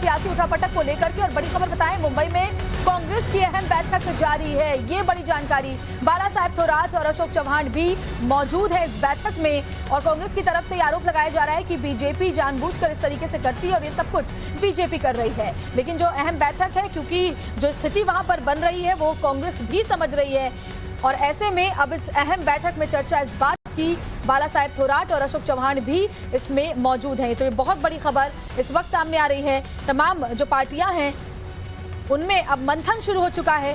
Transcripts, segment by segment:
सियासी उठापटक को लेकर के। और बड़ी खबर बताएं, मुंबई में कांग्रेस की अहम बैठक जारी है। ये बड़ी जानकारी, बाला साहब थोराट और अशोक चव्हाण भी मौजूद है इस बैठक में। और कांग्रेस की तरफ से आरोप लगाया जा रहा है कि बीजेपी जानबूझकर इस तरीके से करती है और ये सब कुछ बीजेपी कर रही है। लेकिन जो अहम बैठक है, क्योंकि जो स्थिति वहां पर बन रही है वो कांग्रेस भी समझ रही है, और ऐसे में अब इस अहम बैठक में चर्चा इस बात की बाला साहब थोराट और अशोक चव्हाण भी इसमें मौजूद हैं। तो ये बहुत बड़ी खबर इस वक्त सामने आ रही है। तमाम जो पार्टियां हैं उनमें अब मंथन शुरू हो चुका है।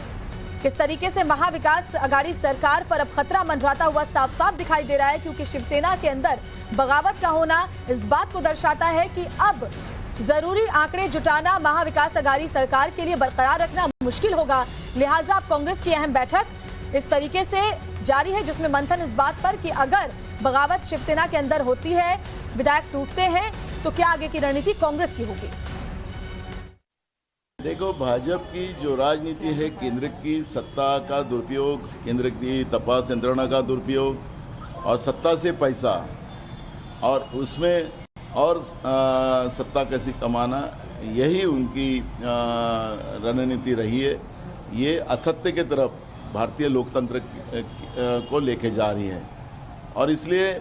किस तरीके से महाविकास आघाड़ी सरकार पर अब खतरा मंडराता हुआ साफ साफ दिखाई दे रहा है, क्योंकि शिवसेना के अंदर बगावत का होना इस बात को दर्शाता है कि अब जरूरी आंकड़े जुटाना महाविकास आघाड़ी सरकार के लिए बरकरार रखना मुश्किल होगा। लिहाजा अब कांग्रेस की अहम बैठक इस तरीके से जारी है, जिसमें मंथन इस बात पर कि अगर बगावत शिवसेना के अंदर होती है, विधायक टूटते हैं, तो क्या आगे की रणनीति कांग्रेस की होगी। देखो, भाजपा की जो राजनीति है, केंद्र की सत्ता का दुरुपयोग, केंद्र की तपास यंत्रणा का दुरुपयोग और सत्ता से पैसा, और उसमें और सत्ता कैसे कमाना, यही उनकी रणनीति रही है। ये असत्य की तरफ भारतीय लोकतंत्र को लेके जा रही है और इसलिए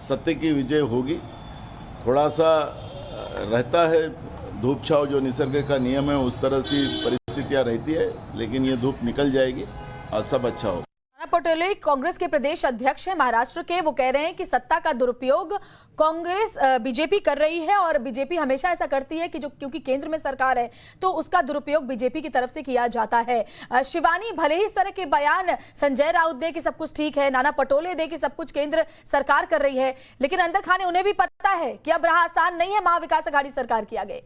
सत्य की विजय होगी। थोड़ा सा रहता है धूप छाव, जो निसर्ग का नियम है, उस तरह से परिस्थितियां रहती है, लेकिन ये धूप निकल जाएगी और सब अच्छा होगा। नाना पटोले कांग्रेस के प्रदेश अध्यक्ष हैं महाराष्ट्र के। वो कह रहे हैं कि सत्ता का दुरुपयोग कांग्रेस बीजेपी कर रही है और बीजेपी हमेशा ऐसा करती है कि जो क्योंकि केंद्र में सरकार है तो उसका दुरुपयोग बीजेपी की तरफ से किया जाता है। शिवानी, भले ही इस तरह के बयान संजय राउत दे कि सब कुछ ठीक है, नाना पटोले दे कि सब कुछ केंद्र सरकार कर रही है, लेकिन अंदर खाने उन्हें भी पता है कि अब रहा आसान नहीं है महाविकास आघाड़ी सरकार की आगे।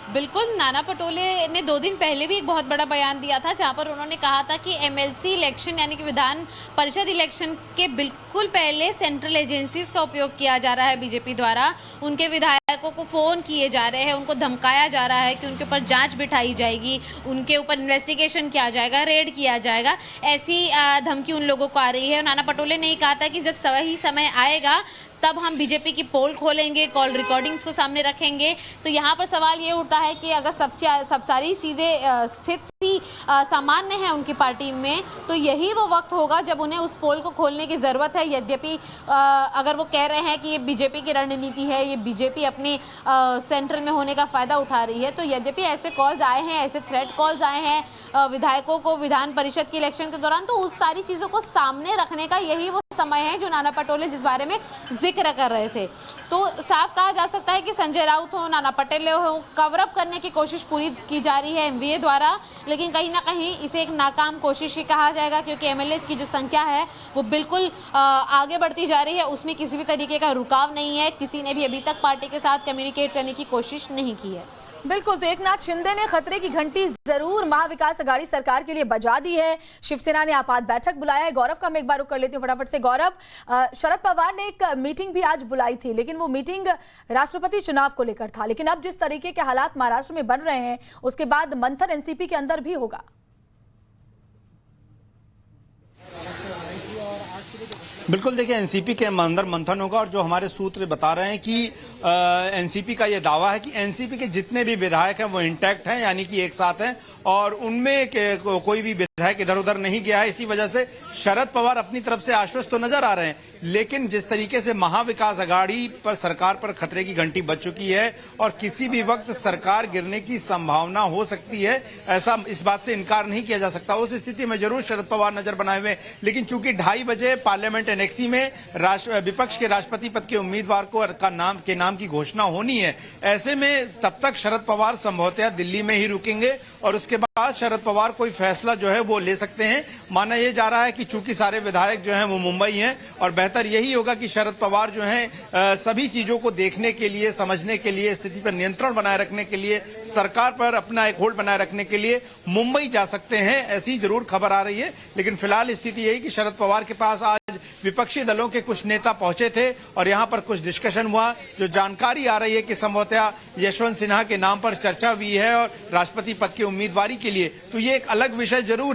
बिल्कुल, नाना पटोले ने 2 दिन पहले भी एक बहुत बड़ा बयान दिया था, जहां पर उन्होंने कहा था कि एमएलसी इलेक्शन यानी कि विधान परिषद इलेक्शन के बिल्कुल पहले सेंट्रल एजेंसीज का उपयोग किया जा रहा है बीजेपी द्वारा। उनके विधायकों को फ़ोन किए जा रहे हैं, उनको धमकाया जा रहा है कि उनके ऊपर जांच बिठाई जाएगी, उनके ऊपर इन्वेस्टिगेशन किया जाएगा, रेड किया जाएगा, ऐसी धमकी उन लोगों को आ रही है। नाना पटोले ने कहा था कि जब सही समय आएगा तब हम बीजेपी की पोल खोलेंगे, कॉल रिकॉर्डिंग्स को सामने रखेंगे। तो यहाँ पर सवाल ये उठता है कि अगर सब सारी सीधे स्थिति सामान्य है उनकी पार्टी में, तो यही वो वक्त होगा जब उन्हें उस पोल को खोलने की ज़रूरत है। यद्यपि अगर वो कह रहे हैं कि ये बीजेपी की रणनीति है, ये बीजेपी अपनी सेंट्रल में होने का फ़ायदा उठा रही है, तो यद्यपि ऐसे कॉल्स आए हैं, ऐसे थ्रेट कॉल्स आए हैं विधायकों को विधान परिषद के इलेक्शन के दौरान, तो उस सारी चीज़ों को सामने रखने का यही वो समय है जो नाना पटोले जिस बारे में जिक्र कर रहे थे। तो साफ कहा जा सकता है कि संजय राउत हो, नाना पटोले हो, कवर अप करने की कोशिश पूरी की जा रही है एमवीए द्वारा, लेकिन कहीं ना कहीं इसे एक नाकाम कोशिश ही कहा जाएगा, क्योंकि एमएलएस की जो संख्या है वो बिल्कुल आगे बढ़ती जा रही है, उसमें किसी भी तरीके का रुकाव नहीं है। किसी ने भी अभी तक पार्टी के साथ कम्युनिकेट करने की कोशिश नहीं की है। बिल्कुल, तो एकनाथ शिंदे ने खतरे की घंटी जरूर महाविकास आघाड़ी सरकार के लिए बजा दी है। शिवसेना ने आपात बैठक बुलाया है। गौरव का मैं एक बार रुक कर लेती हूँ फटाफट से। गौरव, शरद पवार ने एक मीटिंग भी आज बुलाई थी, लेकिन वो मीटिंग राष्ट्रपति चुनाव को लेकर था। लेकिन अब जिस तरीके के हालात महाराष्ट्र में बन रहे हैं, उसके बाद मंथन एनसीपी के अंदर भी होगा। बिल्कुल, देखिए, एनसीपी के अंदर मंथन होगा और जो हमारे सूत्र बता रहे हैं कि एनसीपी का ये दावा है कि एनसीपी के जितने भी विधायक हैं वो इंटैक्ट हैं, यानी कि एक साथ हैं और उनमें कोई भी विधायक इधर उधर नहीं गया है। इसी वजह से शरद पवार अपनी तरफ से आश्वस्त तो नजर आ रहे हैं, लेकिन जिस तरीके से महाविकास आघाड़ी पर सरकार पर खतरे की घंटी बज चुकी है और किसी भी वक्त सरकार गिरने की संभावना हो सकती है, ऐसा इस बात से इनकार नहीं किया जा सकता। उस स्थिति में जरूर शरद पवार नजर बनाए हुए, लेकिन चूंकि 2:30 बजे पार्लियामेंट एनेक्सी में विपक्ष के राष्ट्रपति पद के उम्मीदवार के नाम की घोषणा होनी है, ऐसे में तब तक शरद पवार संभवतः दिल्ली में ही रुकेंगे और उसके बाद शरद पवार कोई फैसला जो है वो ले सकते हैं। माना यह जा रहा है कि चूंकि सारे विधायक जो हैं वो मुंबई हैं और बेहतर यही होगा कि शरद पवार जो हैं सभी चीजों को देखने के लिए, समझने के लिए, स्थिति पर नियंत्रण बनाए रखने के लिए, सरकार पर अपना एक होल्ड बनाए रखने के लिए मुंबई जा सकते हैं, ऐसी जरूर खबर आ रही है। लेकिन फिलहाल स्थिति यही कि शरद पवार के पास आज विपक्षी दलों के कुछ नेता पहुंचे थे और यहां पर कुछ डिस्कशन हुआ। जो जानकारी आ रही है कि संभवतः यशवंत सिन्हा के नाम पर चर्चा हुई है और राष्ट्रपति पद की उम्मीदवारी के लिए, तो ये एक अलग विषय जरूर है।